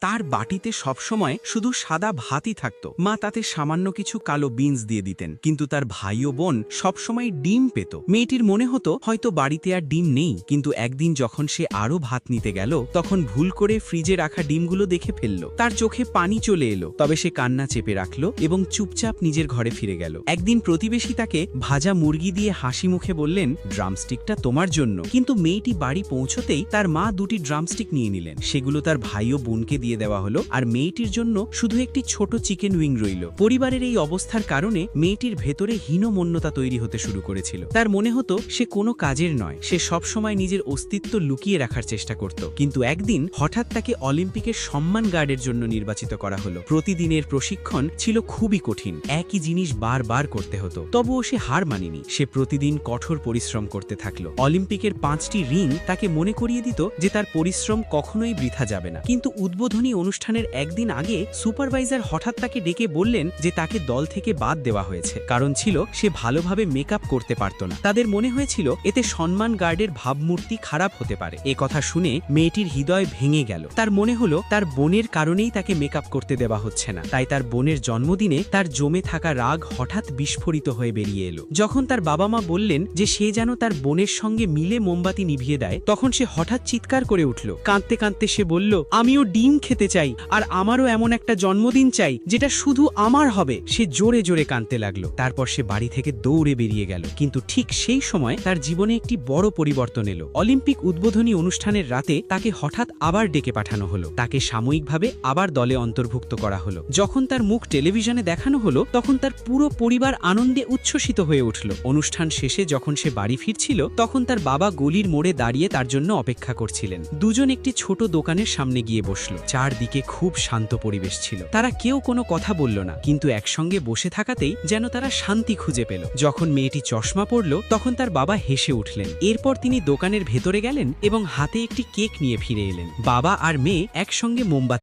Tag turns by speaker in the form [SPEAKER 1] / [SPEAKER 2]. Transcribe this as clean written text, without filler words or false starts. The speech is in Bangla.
[SPEAKER 1] তার বাটিতে সবসময় শুধু সাদা ভাতই থাকত। মা তাতে সামান্য কিছু কালো বিনস দিয়ে দিতেন, কিন্তু তার ভাই ও বোন সবসময় ডিম পেত। মেয়েটির মনে হতো হয়তো বাড়িতে আর ডিম নেই, কিন্তু একদিন যখন সে আরও ভাত নিতে গেল তখন ভুল করে ফ্রিজে রাখা ডিমগুলো দেখে ফেলল। তার চোখে পানি চলে এলো, তবে সে কান্না চেপে রাখল এবং চুপচাপ নিজের ঘরে ফিরে গেল। একদিন প্রতিবেশী তাকে ভাজা মুরগি দিয়ে হাসি মুখে বললেন, ড্রামস্টিকটা তোমার জন্য। কিন্তু মেয়েটি বাড়ি পৌঁছতেই তার মা দুটি ড্রামস্টিক নিয়ে নিলেন। সেগুলো তার ভাই ও বোনকে দিয়ে দেওয়া হলো, আর মেয়েটির জন্য শুধু একটি ছোট চিকেন উইং রইল। পরিবারের এই অবস্থার কারণে মেয়েটির ভেতরে হীনমন্যতা তৈরি হতে শুরু করেছিল। তার মনে হতো সে কোনো কাজের নয়, সে সবসময় নিজের অস্তিত্ব লুকিয়ে রাখার চেষ্টা করত। কিন্তু একদিন হঠাৎ তাকে অলিম্পিকের সম্মান গার্ডের জন্য নির্বাচিত করা হলো। প্রতিদিনের প্রশিক্ষণ ছিল খুবই কঠিন, একই জিনিস বারবার করতে হতো। তবুও সে হার মানেনি, সে প্রতিদিন কঠোর পরিশ্রম করতে থাকলো। অলিম্পিকের 5টি রিং তাকে মনে করিয়ে দিত যে তার পরিশ্রম কখনোই বৃথা যাবে না। কিন্তু উদ্বোধনী অনুষ্ঠানের একদিন আগে সুপারভাইজার হঠাৎ তাকে ডেকে বললেন যে তাকে দল থেকে বাদ দেওয়া হয়েছে। কারণ ছিল সে ভালোভাবে মেকআপ করতে পারত না। তাদের মনে হয়েছিল এতে সম্মান গার্ডের ভাবমূর্তি খারাপ হতে পারে। এ কথা শুনে মেয়েটির হৃদয় ভেঙে গেল। তার মনে হলো তার বোনের কারণেই তাকে মেকআপ করতে দেওয়া হচ্ছে না। তাই তার বোনের জন্মদিনে তার জমে থাকা রাগ হঠাৎ বিস্ফোরিত হয়ে বেরিয়ে এলো। যখন তার বাবা মা বললেন যে সে যেন তার বোনের সঙ্গে মিলে মোমবাতি নিভিয়ে দেয়, তখন সে হঠাৎ চিৎকার করে উঠল। কাঁদতে কাঁদতে সে বলল, আমিও ডিম খেতে চাই, আর আমারও এমন একটা জন্মদিন চাই যেটা শুধু আমার হবে। সে জোরে জোরে কাঁদতে লাগলো। তারপর সে বাড়ি থেকে দৌড়ে বেরিয়ে গেল। কিন্তু ঠিক সেই সময় তার জীবনে একটি বড় পরিবর্তন এলো। অলিম্পিক উদ্বোধনী অনুষ্ঠানের রাতে তাকে হঠাৎ আবার ডেকে পাঠানো হলো। তাকে সাময়িকভাবে আবার দলে অন্তর্ভুক্ত করা হলো। যখন তার মুখ টেলিভিশনে দেখানো হলো তখন তার পুরো পরিবার আনন্দে উচ্ছ্বসিত হয়ে উঠল। অনুষ্ঠান শেষে যখন সে বাড়ি ফিরছিল তখন তার বাবা গলির মোড়ে দাঁড়িয়ে তার জন্য অপেক্ষা করছিলেন। দুজন একটি ছোট দোকানের সামনে গিয়ে বসল। চারদিকে খুব শান্ত পরিবেশ ছিল। তারা কেউ কোনো কথা বলল না, কিন্তু একসঙ্গে বসে থাকাতেই যেন তারা শান্তি খুঁজে পেল। যখন মেয়েটি চশমা পরল তখন তার বাবা হেসে উঠলেন। এরপর তিনি দোকানের ভেতরে গেলেন এবং হাতে একটি কেক নিয়ে ফিরে এলেন। বাবা আর মেয়ে একসঙ্গে মোমবাতি